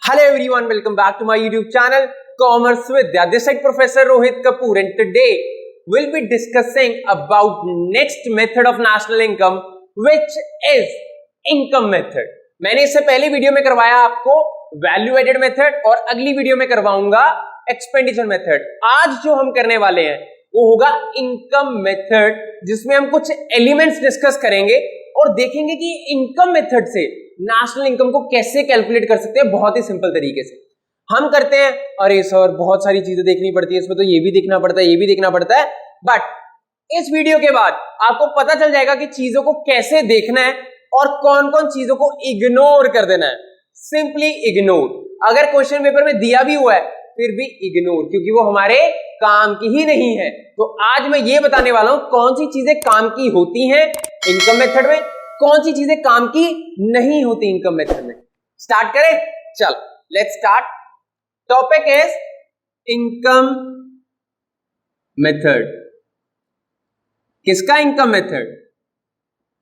Hello everyone, welcome back to my YouTube channel Commerce Vidya. This is Professor Rohit Kapoor and today we'll be discussing about next method of national income which is income method. मैंने इससे पहले video में करवाया आपको value added method और अगली video में करवाऊंगा एक्सपेंडिचर मेथड. आज जो हम करने वाले हैं वो होगा इनकम मेथड, जिसमें हम कुछ एलिमेंट्स डिस्कस करेंगे और देखेंगे कि इनकम मेथड से नेशनल इनकम को कैसे कैलकुलेट कर सकते हैं बहुत ही सिंपल तरीके से. हम करते हैं अरे सर बहुत सारी चीजें देखनी पड़ती है, इसमें तो ये भी देखना पड़ता है ये भी देखना पड़ता है, बट इस वीडियो के बाद आपको पता चल जाएगा कि चीजों को कैसे देखना है और कौन कौन चीजों को इग्नोर कर देना है. Simply ignore. अगर क्वेश्चन पेपर में दिया भी हुआ है फिर भी इग्नोर, क्योंकि वो हमारे काम की ही नहीं है. तो आज मैं ये बताने वाला हूं कौन सी चीजें काम की होती हैं इनकम मेथड में, कौन सी चीजें काम की नहीं होती इनकम मेथड में. स्टार्ट करें, चल let's start. Topic is income method. किसका इनकम मेथड?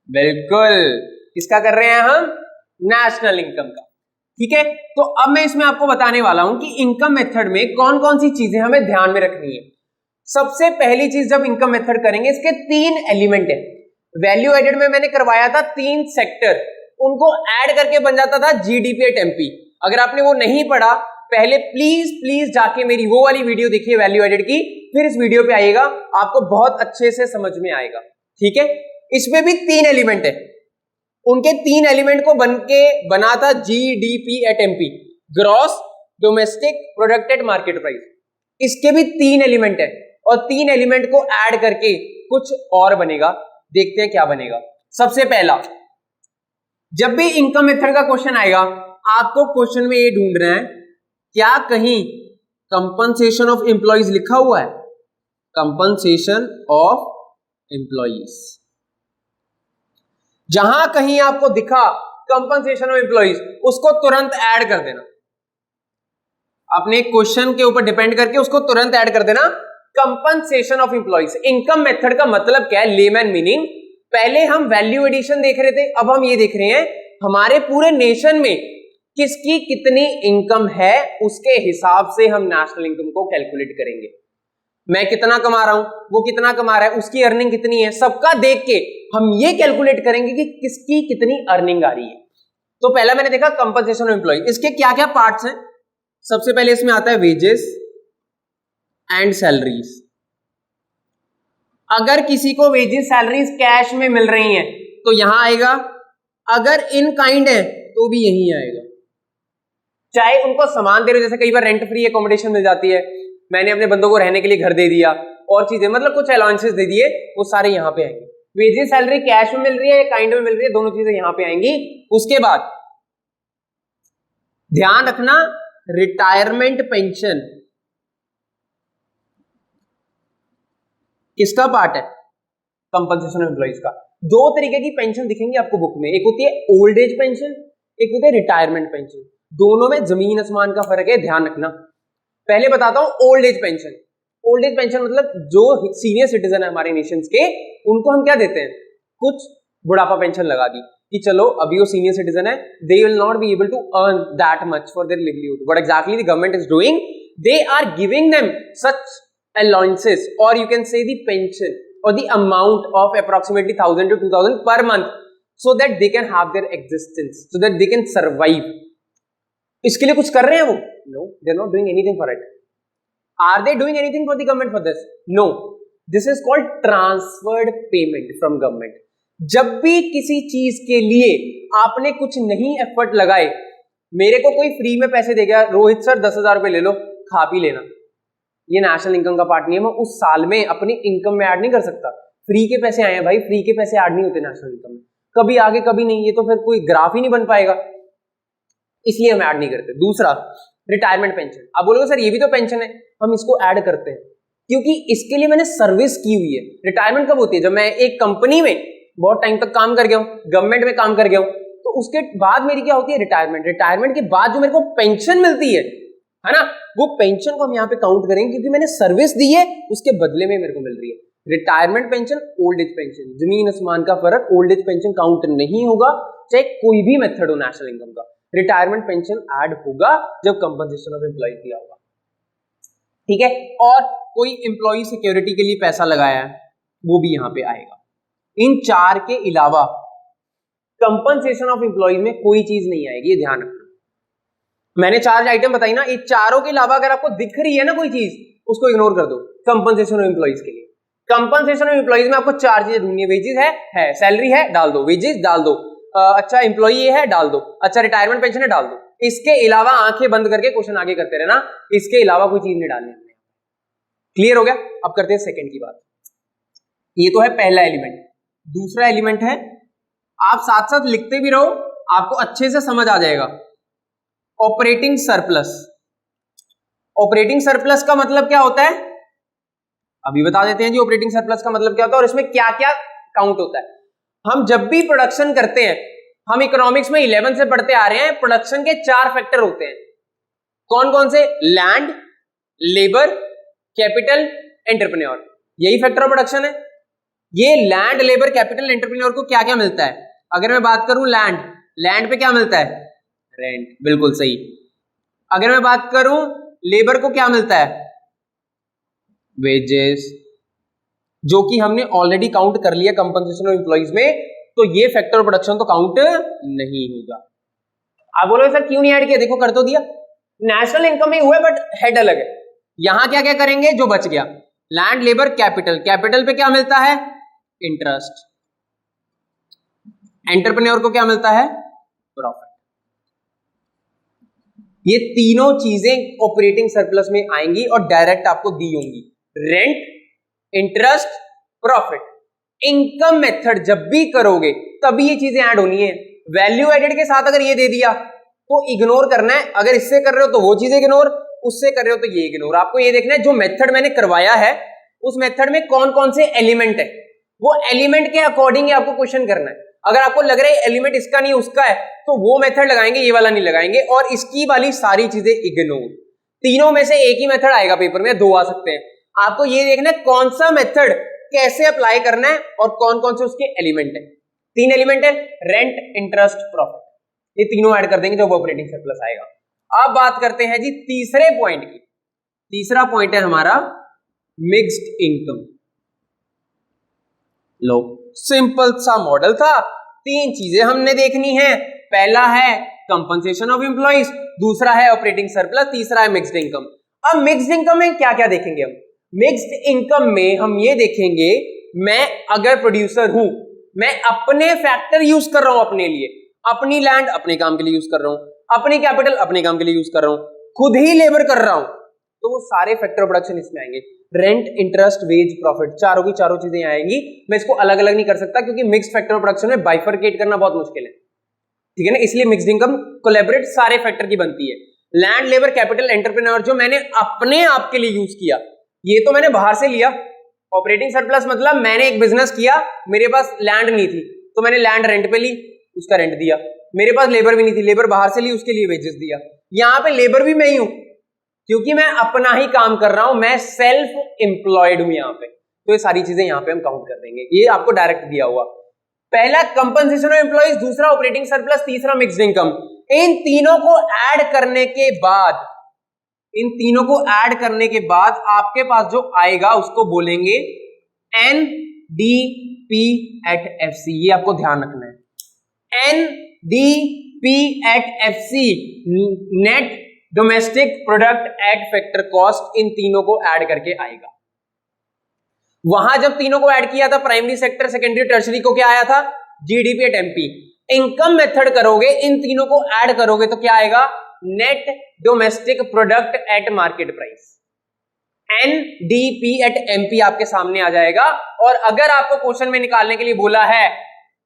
बिल्कुल किसका कर रहे हैं हम? नेशनल इनकम का. ठीक है, तो अब मैं इसमें आपको बताने वाला हूं कि इनकम मेथड में कौन कौन सी चीजें हमें ध्यान में रखनी है. सबसे पहली चीज जब इनकम मेथड करेंगे इसके 3 एलिमेंट है. वैल्यू एडेड में मैंने करवाया था 3 सेक्टर, उनको ऐड करके बन जाता था जीडीपी एट एमपी. अगर आपने वो नहीं पढ़ा पहले प्लीज जाके मेरी वो वाली वीडियो देखिए वैल्यू एडेड की, फिर इस वीडियो पे आइएगा, आपको बहुत अच्छे से समझ में आएगा. ठीक है, इसमें भी 3 एलिमेंट है. उनके 3 एलिमेंट को बना था GDP at MP, gross domestic product market price. इसके भी 3 एलिमेंट है और 3 एलिमेंट को ऐड करके कुछ और बनेगा. देखते हैं क्या बनेगा. सबसे पहला, जब भी इनकम मेथड का क्वेश्चन आएगा आपको क्वेश्चन में ये ढूंढना है क्या कहीं कंपनसेशन ऑफ एम्प्लॉइज लिखा हुआ है. कंपनसेशन ऑफ एम्प्लॉइज, जहां कहीं आपको दिखा कंपनसेशन ऑफ एम्प्लॉइज उसको तुरंत ऐड कर देना. अपने क्वेश्चन के ऊपर डिपेंड करके उसको तुरंत ऐड कर देना. Compensation of employees. Income method का मतलब क्या है? Layman meaning. पहले हम वैल्यू एडिशन देख रहे थे, अब हम ये देख रहे हैं हमारे पूरे नेशन में किसकी कितनी इनकम है, उसके हिसाब से हम नेशनल इनकम को कैलकुलेट करेंगे. मैं कितना कमा रहा हूं, वो कितना कमा रहा है, उसकी अर्निंग कितनी है, सबका देख के हम ये कैलकुलेट करेंगे कि किसकी कितनी अर्निंग आ रही है. तो पहला मैंने देखा कंपनसेशन ऑफ एम्प्लॉय. इसके क्या क्या पार्ट्स हैं? सबसे पहले इसमें आता है वेजेस एंड सैलरीज. अगर किसी को वेजेस सैलरीज कैश में मिल रही हैं तो यहां आएगा, अगर इन काइंड है तो भी यहीं आएगा. चाहे उनको सामान दे रहे हो, जैसे कई बार रेंट फ्री एकोमोडेशन मिल जाती है, मैंने अपने बंदों को रहने के लिए घर दे दिया और चीजें, मतलब कुछ अलाउंसेस दे दिए, वो सारे यहां पे आएंगे. वेजेस सैलरी कैश में मिल रही है या काइंड में मिल रही है, दोनों चीजें यहां पे आएंगी. उसके बाद ध्यान रखना रिटायरमेंट पेंशन किसका पार्ट है? कंपनसेशन ऑफ एम्प्लॉइज का. 2 तरीके की पेंशन दिखेंगी आपको बुक में, एक होती है ओल्ड एज पेंशन, एक होती है रिटायरमेंट पेंशन. दोनों में जमीन आसमान का फर्क है, ध्यान रखना. पहले बताता हूं old age pension. Old age pension मतलब जो सीनियर सिटीजन है हमारे नेशंस के, उनको हम क्या देते हैं? कुछ बुढ़ापा पेंशन लगा दी कि चलो अभी वो सीनियर सिटीजन है, they will not be able to earn that much for their livelihood. What exactly the government is doing, they are giving them such allowances or you can say the pension or the amount of approximately 1000 to 2000 per month so that they can have their existence, so that they can survive. इसके लिए कुछ कर रहे हैं वो? No, they are not doing anything for it. Are they doing anything for the government for this? No. This is called transferred payment from government. जब भी किसी चीज के लिए आपने कुछ नहीं एफर्ट लगाए, मेरे को कोई फ्री में पैसे दे गया, रोहित सर 10,000 रुपए ले लो खा पी लेना, ये नेशनल इनकम का पार्ट नहीं है. मैं उस साल में अपनी इनकम में ऐड नहीं कर सकता. फ्री के पैसे आए हैं भाई, फ्री के पैसे ऐड नहीं होते नेशनल इनकम में, कभी आगे कभी नहीं. ये तो फिर कोई ग्राफ ही नहीं बन पाएगा, इसलिए हम ऐड नहीं करते. दूसरा रिटायरमेंट पेंशन. अब बोलोगे सर ये भी तो पेंशन है, हम इसको ऐड करते हैं क्योंकि इसके लिए मैंने सर्विस की हुई है. रिटायरमेंट कब होती है? जब मैं एक कंपनी में बहुत टाइम तक काम कर गया हूं, गवर्नमेंट में काम कर गया हूं, तो उसके बाद मेरी क्या होती है? रिटायरमेंट. रिटायरमेंट के बाद जो मेरे को पेंशन मिलती है ना, वो पेंशन को हम यहाँ पे काउंट करेंगे क्योंकि मैंने सर्विस दी है, उसके बदले में मेरे को मिल रही है. Retirement pension, old age pension, जमीन आसमान का फर्क. ओल्ड एज पेंशन काउंट नहीं होगा चाहे कोई भी मेथड हो नेशनल इनकम का. रिटायरमेंट पेंशन ऐड होगा जब कंपनसेशन ऑफ एम्प्लॉय दिया होगा, ठीक है। और कोई एम्प्लॉय सिक्योरिटी के लिए पैसा लगाया है वो भी यहां पे आएगा। इन चार के अलावा कंपनसेशन ऑफ एम्प्लॉयज में कोई चीज नहीं आएगी, ये ध्यान रखना। मैंने चार आइटम बताई ना, ये चारों के अलावा अगर आपको दिख रही है ना कोई चीज, उसको इग्नोर कर दो। कंपनसेशन ऑफ एम्प्लॉयज के लिए, कंपनसेशन ऑफ एम्प्लॉयज में आपको चार चीजें ढूंढनी है। वेजेस है, सैलरी है, डाल दो, वेजेस डाल दो, अच्छा एम्प्लॉय है, डाल दो, अच्छा रिटायरमेंट पेंशन है, डाल दो। इसके अलावा आंखें बंद करके क्वेश्चन आगे करते रहना, इसके अलावा कोई चीज नहीं डालनी हमने। क्लियर हो गया? अब करते हैं सेकंड की बात। ये तो है पहला एलिमेंट। दूसरा एलिमेंट है, आप साथ साथ लिखते भी रहो, आपको अच्छे से समझ आ जाएगा। Operating surplus. ऑपरेटिंग सरप्लस का मतलब क्या होता है अभी बता देते हैं जी। ऑपरेटिंग सरप्लस का मतलब क्या होता है और इसमें क्या क्या काउंट होता है। हम जब भी प्रोडक्शन करते हैं, हम इकोनॉमिक्स में 11 से पढ़ते आ रहे हैं, प्रोडक्शन के 4 फैक्टर होते हैं। कौन कौन से? Land, labour, capital, entrepreneur. यही फैक्टर ऑफ प्रोडक्शन है। ये लैंड, लेबर, कैपिटल, एंटरप्रेन्योर को क्या क्या मिलता है? अगर मैं बात करूं लैंड पे क्या मिलता है? रेंट, बिल्कुल सही। अगर मैं बात करूं लेबर को क्या मिलता है? वेजेस, जो कि हमने ऑलरेडी काउंट कर लिया कंपनसेशन ऑफ एम्प्लॉइज में, तो ये फैक्टर ऑफ प्रोडक्शन तो काउंट नहीं होगा। आप बोलोगे सर क्यों नहीं ऐड किया? देखो कर तो दिया, नेशनल इनकम में हुआ है बट हेड अलग है। यहां क्या क्या करेंगे जो बच गया? Land, labour, capital. कैपिटल पे क्या मिलता है? इंटरेस्ट। एंटरप्रेन्योर को क्या मिलता है? प्रॉफिट। ये तीनों चीजें ऑपरेटिंग सरप्लस में आएंगी और डायरेक्ट आपको दी होंगी। Rent, interest, profit. Income method जब भी करोगे तभी ये चीजें ऐड होनी है। वैल्यू एडेड के साथ अगर ये दे दिया तो इग्नोर करना है। अगर इससे कर रहे हो तो वो चीज इग्नोर, उससे कर रहे हो तो ये इग्नोर। आपको ये देखना है जो मेथड मैंने करवाया है उस मेथड में कौन कौन से एलिमेंट है, वो एलिमेंट के अकॉर्डिंग आपको क्वेश्चन करना है। अगर आपको लग रहा है एलिमेंट इसका नहीं उसका है तो वो मेथड लगाएंगे, ये वाला नहीं लगाएंगे, और इसकी वाली सारी चीजें इग्नोर। तीनों में से एक ही मेथड आएगा पेपर में, दो आ सकते हैं। आपको ये देखना है कौन सा मेथड कैसे अप्लाई करना है और कौन कौन से उसके एलिमेंट है। 3 एलिमेंट है, रेंट, इंटरेस्ट, प्रॉफिट। ये तीनों ऐड कर देंगे जब ऑपरेटिंग सरप्लस आएगा। अब बात करते हैं जी तीसरे पॉइंट की। तीसरा पॉइंट है हमारा मिक्स्ड इनकम। लो, सिंपल सा मॉडल था, 3 चीजें हमने देखनी है। पहला है कंपनसेशन ऑफ एम्प्लॉइज, दूसरा है ऑपरेटिंग सरप्लस, तीसरा है मिक्स्ड इनकम। अब मिक्स्ड इनकम में क्या क्या देखेंगे हम? मिक्स्ड इनकम में हम ये देखेंगे, मैं अगर प्रोड्यूसर हूं, मैं अपने फैक्टर यूज कर रहा हूं अपने लिए, अपनी लैंड अपने काम के लिए यूज कर रहा हूं, अपनी कैपिटल अपने काम के लिए यूज कर रहा हूं, खुद ही लेबर कर रहा हूं, तो वो सारे फैक्टर ऑफ प्रोडक्शन इसमें आएंगे। रेंट, इंटरेस्ट, वेज, प्रॉफिट, चारों की चारों चीजें आएंगी। मैं इसको अलग अलग नहीं कर सकता क्योंकि मिक्स्ड फैक्टर ऑफ प्रोडक्शन में बाइफरकेट करना बहुत मुश्किल है, ठीक है ना। इसलिए मिक्स्ड इनकम कोलैबोरेट सारे फैक्टर की बनती है। लैंड, लेबर, कैपिटल, एंटरप्रेन्योर जो मैंने अपने आप के लिए यूज किया, ये तो मैंने बाहर से लिया। ऑपरेटिंग सरप्लस मतलब मैंने एक बिजनेस किया, मेरे पास लैंड नहीं थी तो मैंने लैंड रेंट पे ली, उसका रेंट दिया। मेरे पास लेबर भी नहीं थी, लेबर बाहर से ली, उसके लिए वेजेस दिया। यहां पे लेबर भी मैं ही हूं क्योंकि मैं अपना ही काम कर रहा हूं, मैं सेल्फ एम्प्लॉयड हूं यहां पे। तो ये सारी चीजें यहां पे हम काउंट कर देंगे। ये आपको डायरेक्ट दिया हुआ, पहला कंपनसेशन ऑफ एम्प्लॉइज, दूसरा ऑपरेटिंग सरप्लस, तीसरा मिक्स्ड इनकम। इन तीनों को ऐड करने के बाद, इन तीनों को ऐड करने के बाद आपके पास जो आएगा उसको बोलेंगे NDP at FC। ये आपको ध्यान रखना है, NDP at FC, net domestic product at factor cost. इन तीनों को ऐड करके आएगा। वहां जब तीनों को ऐड किया था, प्राइमरी सेक्टर, सेकेंडरी, टर्शरी को क्या आया था? GDP at MP। Income method करोगे, इन तीनों को ऐड करोगे तो क्या आएगा? Net domestic product at market price. NDP at MP आपके सामने आ जाएगा। और अगर आपको क्वेश्चन में निकालने के लिए बोला है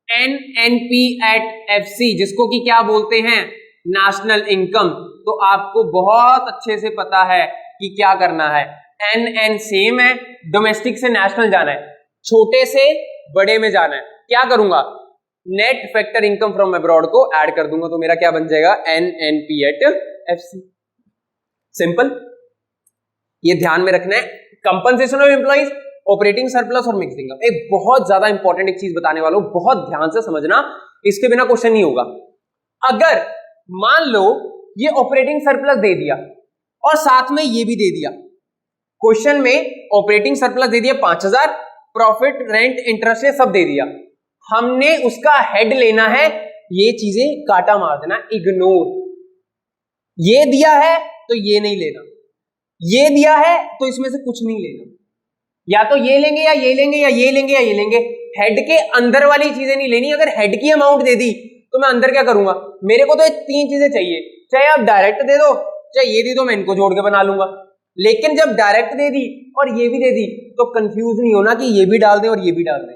NNP एट FC, जिसको कि क्या बोलते हैं? नेशनल इनकम, तो आपको बहुत अच्छे से पता है कि क्या करना है। NN सेम है, डोमेस्टिक से नेशनल जाना है, छोटे से बड़े में जाना है। क्या करूंगा? Net factor income from abroad को ऐड कर दूंगा तो मेरा क्या बन जाएगा? NNP eight FC। सिंपल, ये ध्यान में रखना है। Compensation of employees, operating surplus और मिक्स्ड इनकम। एक बहुत ज्यादा इंपॉर्टेंट एक चीज बताने वाला हूं, बहुत ध्यान से समझना, इसके बिना क्वेश्चन नहीं होगा। अगर मान लो ये ऑपरेटिंग सरप्लस दे दिया और साथ में ये भी दे दिया, क्वेश्चन में ऑपरेटिंग सरप्लस दे दिया 5000, प्रॉफिट रेंट इंटरेस्ट सब दे दिया, हमने उसका हेड लेना है, ये चीजें काटा मार देना, इग्नोर। ये दिया है तो ये नहीं लेना, ये दिया है तो इसमें से कुछ नहीं लेना, या तो ये लेंगे या ये लेंगे या ये लेंगे या ये लेंगे, हेड के अंदर वाली चीजें नहीं लेनी। अगर हेड की अमाउंट दे दी तो मैं अंदर क्या करूंगा, मेरे को तो ये तीन चीजें चाहिए, चाहे आप डायरेक्ट दे दो चाहे ये दे दो, मैं इनको जोड़ के बना लूंगा। लेकिन जब डायरेक्ट दे दी और ये भी दे दी तो कंफ्यूज नहीं होना कि ये भी डाल दे और ये भी डाल दे,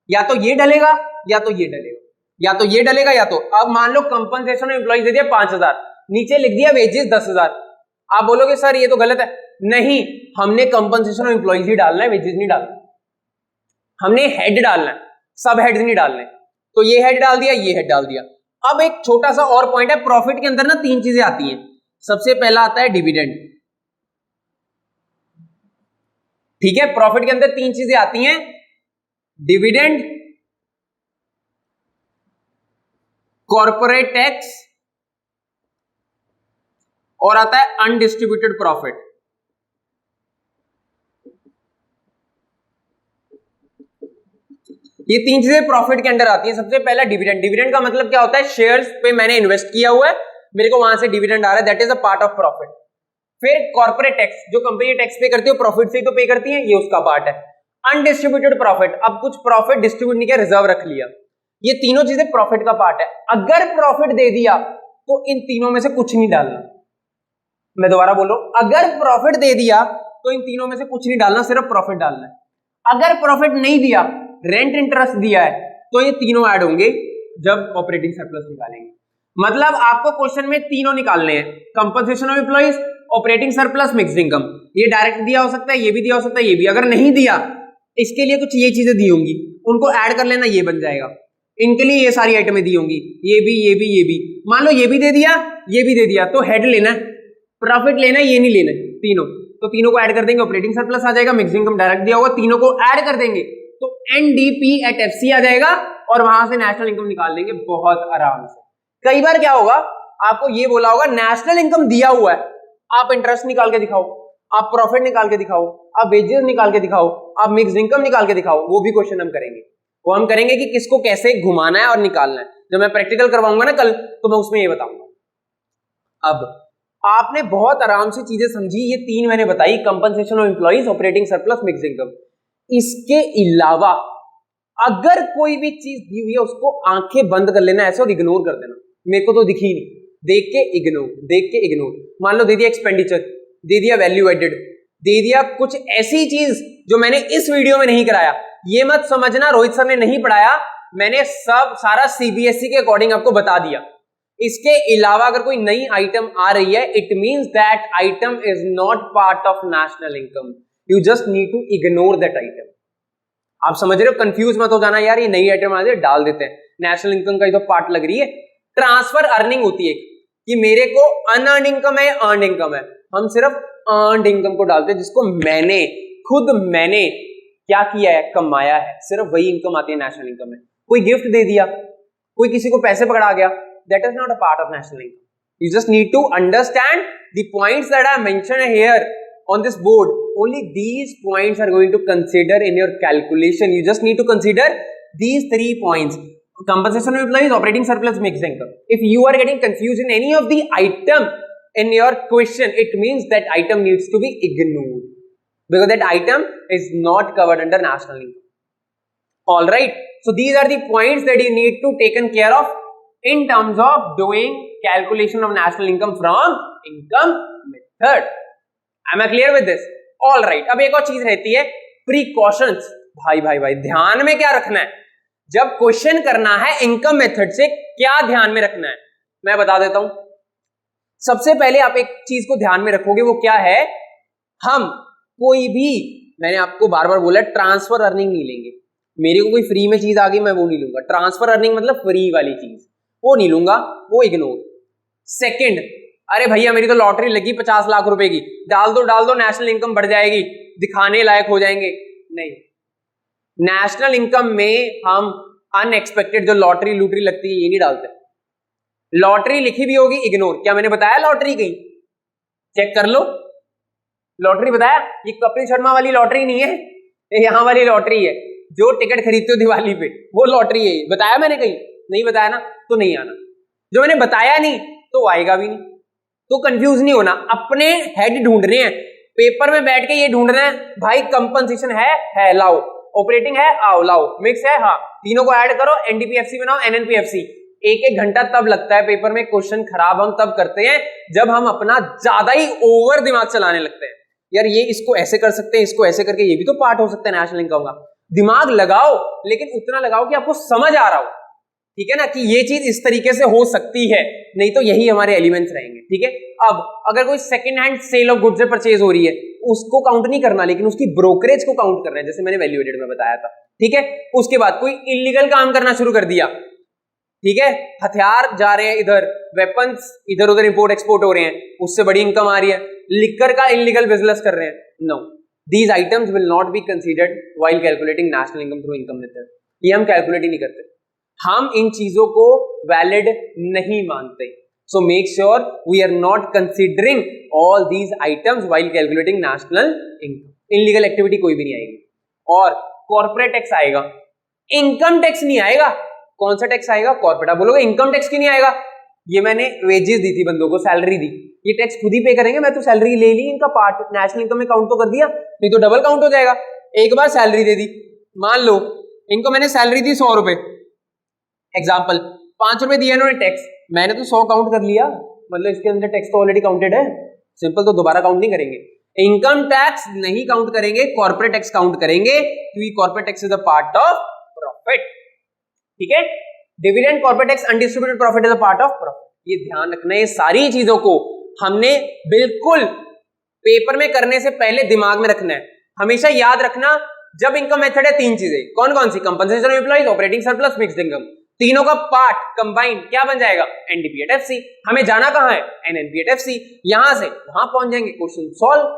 या तो ये डलेगा या तो ये डलेगा, या तो ये डलेगा या तो। अब मान लो कंपनसेशन एम्प्लॉइज दे दिया 5000, नीचे लिख दिया वेजेस 10000, आप बोलोगे सर ये तो गलत है। नहीं, हमने कंपनसेशन एम्प्लॉइज ही डालना है, वेजेस नहीं डालना, हमने हेड डालना है, सब हेड नहीं डालने। तो ये हेड डाल दिया, ये हेड डाल दिया। अब एक छोटा सा और पॉइंट है, प्रॉफिट के अंदर ना तीन चीजें आती हैं। सबसे पहला आता है डिविडेंड, ठीक है, प्रॉफिट के अंदर तीन चीजें आती हैं, डिविडेंड, कॉर्पोरेट टैक्स और आता है अनडिस्ट्रीब्यूटेड प्रॉफिट। ये तीन चीजें प्रॉफिट के अंदर आती हैं। सबसे पहला डिविडेंड, डिविडेंड का मतलब क्या होता है, शेयर्स पे मैंने इन्वेस्ट किया हुआ है, मेरे को वहां से डिविडेंड आ रहा है, that is a part of profit. फिर कॉर्पोरेट टैक्स, जो कंपनी टैक्स पे करती है प्रॉफिट से ही तो पे करती है, ये उसका पार्ट है। अनडिस्ट्रीब्यूटेड प्रॉफिट, अब कुछ प्रॉफिट डिस्ट्रीब्यूट नहीं किया, रिजर्व रख लिया, ये तीनों चीजें प्रॉफिट का पार्ट है। अगर प्रॉफिट दे दिया तो इन तीनों में से कुछ नहीं डालना। मैं दोबारा बोल रहा हूं, अगर प्रॉफिट दे दिया तो इन तीनों में से कुछ नहीं डालना, सिर्फ प्रॉफिट डालना है। अगर प्रॉफिट नहीं दिया, रेंट इंटरेस्ट दिया है, तो ये तीनों ऐड होंगे जब ऑपरेटिंग सरप्लस निकालेंगे। मतलब आपको क्वेश्चन में तीनों निकालने हैं, compensation of employees, operating surplus, mixed income. ये डायरेक्ट दिया हो सकता है, ये भी दिया हो सकता है, ये भी। अगर नहीं दिया, इसके लिए कुछ ये चीजें दी होंगी, उनको ऐड कर लेना, ये बन जाएगा। इनके लिए ये सारी आइटमें दी होंगी, ये भी ये भी ये भी। मान लो ये भी दे दिया, ये भी दे दिया, तो हेड लेना है, प्रॉफिट लेना है, ये नहीं लेना है, तीनों। तो तीनों को ऐड कर देंगे, ऑपरेटिंग सरप्लस आ जाएगा, मिक्स्ड इनकम डायरेक्ट दिया होगा, तीनों को ऐड कर देंगे तो एनडीपी एट एफसी आ जाएगा और वहां से नेशनल इनकम निकाल लेंगे बहुत आराम से। कई बार क्या होगा, आपको ये बोला होगा नेशनल इनकम दिया हुआ है, आप इंटरेस्ट निकाल के दिखाओ, आप प्रॉफिट निकाल के दिखाओ, आप वेजेस निकाल के दिखाओ, आप मिक्स्ड इनकम निकाल के दिखाओ। वो भी क्वेश्चन हम करेंगे, वो हम करेंगे कि किसको कैसे घुमाना है और निकालना है। जब मैं प्रैक्टिकल करवाऊंगा ना कल, तो मैं उसमें ये बताऊंगा। अब आपने बहुत आराम से चीजें समझी, ये तीन मैंने बताई, compensation of employees, operating surplus, mixed income. इसके अलावा अगर कोई भी चीज दी हुई है उसको आंखें बंद कर लेना ऐसे और इग्नोर कर देना, मेरे को तो दिखी नहीं, देख के इग्नोर, देख के इग्नोर। मान लो दे दिया एक्सपेंडिचर, दे दिया वैल्यू एडेड, दे दिया कुछ ऐसी चीज जो मैंने इस वीडियो में नहीं कराया। ये मत समझना रोहित सर ने नहीं पढ़ाया, मैंने सब सारा सीबीएसई के अकॉर्डिंग आपको बता दिया। इसके अलावा अगर कोई नई आइटम आ रही है, it means that item is not part of national income, you just need to ignore that item. आप समझ रहे हो, कंफ्यूज मत हो जाना, यार ये नई आइटम आ रही है डाल देते हैं, नेशनल इनकम का ही तो पार्ट लग रही है। ट्रांसफर अर्निंग होती है कि मेरे को अनअर्न इनकम है, अर्न इनकम है, हम सिर्फ अर्न इनकम को डालते हैं, जिसको मैंने खुद मैंने क्या किया है, कमाया है, सिर्फ वही इनकम आती है नेशनल इनकम में। कोई गिफ्ट दे दिया, कोई किसी को पैसे पकड़ा गया, that is not a part of national income. You just need to understand the points that I mention here on this board. Only these points are going to consider in your calculation. You just need to consider these 3 points: compensation of employees, operating surplus, mixed income. If you are getting confused in any of the item in your question, it means that item needs to be ignored because that item is not covered under national income. All right, so these are the points that you need to taken care of in terms of doing calculation of national income from income method. Am I clear with this? All right. अब एक और चीज रहती है precautions. भाई भाई भाई ध्यान में क्या रखना है जब क्वेश्चन करना है इनकम मेथड से, क्या ध्यान में रखना है मैं बता देता हूं। सबसे पहले आप एक चीज को ध्यान में रखोगे, वो क्या है, हम कोई भी, मैंने आपको बार बार बोला ट्रांसफर अर्निंग नहीं लेंगे। मेरे को कोई फ्री में चीज आ गई मैं वो नहीं लूंगा, ट्रांसफर अर्निंग मतलब फ्री वाली चीज, वो नहीं लूंगा, वो इग्नोर। सेकंड, अरे भैया मेरी तो लॉटरी लगी 50 लाख रुपए की, डाल दो नेशनल इनकम बढ़ जाएगी, दिखाने लायक हो जाएंगे। नहीं, नेशनल इनकम में हम अनएक्सपेक्टेड जो लॉटरी लूटरी लगती है ये नहीं डालते। लॉटरी लिखी भी होगी इग्नोर। क्या मैंने बताया लॉटरी कहीं? चेक कर लो, लॉटरी बताया? ये कपिल शर्मा वाली लॉटरी नहीं है, ये यहाँ वाली लॉटरी है जो टिकट खरीदते हो दिवाली पे, वो लॉटरी है। बताया मैंने कहीं? नहीं बताया ना, तो नहीं आना। जो मैंने बताया नहीं तो आएगा भी नहीं। तो कंफ्यूज नहीं होना, अपने हेड ढूंढने हैं पेपर में बैठ के, ये ढूंढना है भाई कंपनसेशन है लाओ, ऑपरेटिंग है आओ लाओ, मिक्स है हाँ, तीनों को ऐड करो, एनडीपीएफसी बनाओ, एनएनपीएफसी। एक घंटा तब लगता है पेपर में। क्वेश्चन खराब हम तब करते हैं जब हम अपना ज्यादा ही ओवर दिमाग चलाने लगते हैं। यार ये इसको ऐसे कर सकते हैं, इसको ऐसे करके ये भी तो पार्ट हो सकता है नेशनल इनकम का। दिमाग लगाओ, लेकिन उतना लगाओ कि आपको समझ आ रहा हो, ठीक है ना, कि ये चीज इस तरीके से हो सकती है, नहीं तो यही हमारे एलिमेंट्स रहेंगे, ठीक है। अब अगर कोई second hand sale of goods purchase हो रही है, उसको काउंट नहीं करना, लेकिन उसकी ब्रोकरेज को काउंट करना है, जैसे मैंने वैल्यू एडेड में बताया था, ठीक है। उसके बाद कोई इलीगल काम करना शुरू कर दिया, ठीक है, हथियार जा रहे हैं इधर, वेपन्स इधर उधर इंपोर्ट एक्सपोर्ट हो रहे हैं, उससे बड़ी इनकम आ रही है, लिकर का इलीगल बिजनेस कर रहे हैं, no, these items will not be considered while calculating national income through income method. ये हम कैलकुलेट ही नहीं करते, हम इन चीजों को वैलिड नहीं मानते। So make sure we are not considering all these items while calculating national income. Illegal activity कोई भी नहीं आएगी। और कॉर्पोरेट टैक्स आएगा, इनकम टैक्स नहीं आएगा। कौन सा टैक्स आएगा? कॉर्पोरेट। आप बोलोगे इनकम टैक्स क्यों नहीं आएगा? ये मैंने वेजेस दी थी बंदों को, सैलरी दी, ये टैक्स खुद ही पे करेंगे, मैं तो सैलरी ले ली, इनका पार्ट नेशनल इनकम में काउंट तो कर दिया, नहीं तो डबल काउंट हो जाएगा। एक बार सैलरी दे दी, मान लो इनको मैंने सैलरी दी 100 रुपए, एग्जाम्पल 5 रुपए दिया इन्होंने टैक्स, मैंने तो 100 काउंट कर लिया, मतलब इसके अंदर टैक्स तो ऑलरेडी काउंटेड है, सिंपल, तो दोबारा काउंट नहीं करेंगे। इनकम टैक्स नहीं काउंट करेंगे, कॉर्पोरेट टैक्स काउंट करेंगे, क्योंकि corporate tax is a part of profit, ठीक है। Dividend, corporate tax, undistributed profit is a part of profit. ये ध्यान रखना, ये सारी चीजों को हमने बिल्कुल पेपर में करने से पहले दिमाग में रखना है। हमेशा याद रखना, जब इनकम मेथड है 3 चीजें, कौन कौन सी? Compensation of employees, operating surplus, fixed income, तीनों का पार्ट कंबाइन क्या बन जाएगा? एनडीपीएफसी। हमें जाना कहां है? एनएनपीएफसी। यहां से वहां पहुंच जाएंगे, क्वेश्चन सॉल्व।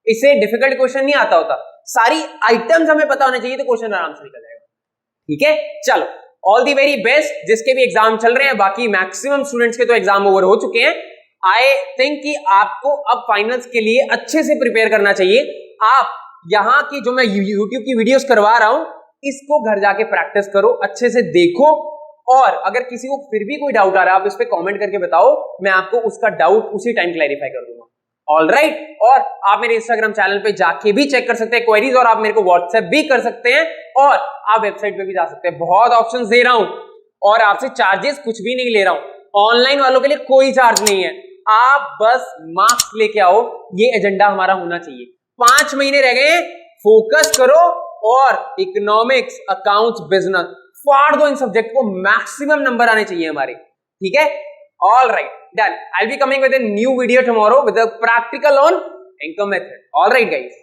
इससे डिफिकल्ट क्वेश्चन नहीं आता होता, सारी आइटम्स हमें पता होने चाहिए तो क्वेश्चन आराम से निकल जाएगा, ठीक है। चलो, ऑल दी वेरी बेस्ट जिसके भी एग्जाम चल रहे हैं, बाकी मैक्सिमम स्टूडेंट्स के तो एग्जाम ओवर हो चुके हैं। आई थिंक कि आपको अब फाइनल्स के लिए अच्छे से प्रिपेयर करना चाहिए। आप यहां की जो मैं यूट्यूब की वीडियोस करवा रहा हूं, इसको घर जाके प्रैक्टिस करो, अच्छे से देखो, और अगर किसी को फिर भी कोई डाउट आ रहा है, आप इस पे कमेंट करके बताओ, मैं आपको उसका डाउट उसी टाइम क्लैरिफाई कर दूंगा। ऑल राइट, और आप मेरे इंस्टाग्राम चैनल पे जाके भी चेक कर सकते हैं क्वेरीज, और आप मेरे को व्हाट्सएप भी कर सकते हैं, और आप वेबसाइट पे भी जा सकते हैं। बहुत ऑप्शंस दे रहा हूं, और आपसे चार्जेस कुछ भी नहीं ले रहा हूं। ऑनलाइन वालों के लिए कोई चार्ज नहीं है, आप बस मार्क्स लेके आओ, ये एजेंडा हमारा होना चाहिए। 5 महीने रह गए, फोकस करो, और इकोनॉमिक्स, अकाउंट्स, बिजनेस फाड़ दो इन सब्जेक्ट को, मैक्सिमम नंबर आने चाहिए हमारे, ठीक है। All right, done. I'll be coming with a new video tomorrow with a practical on income method. All right, guys.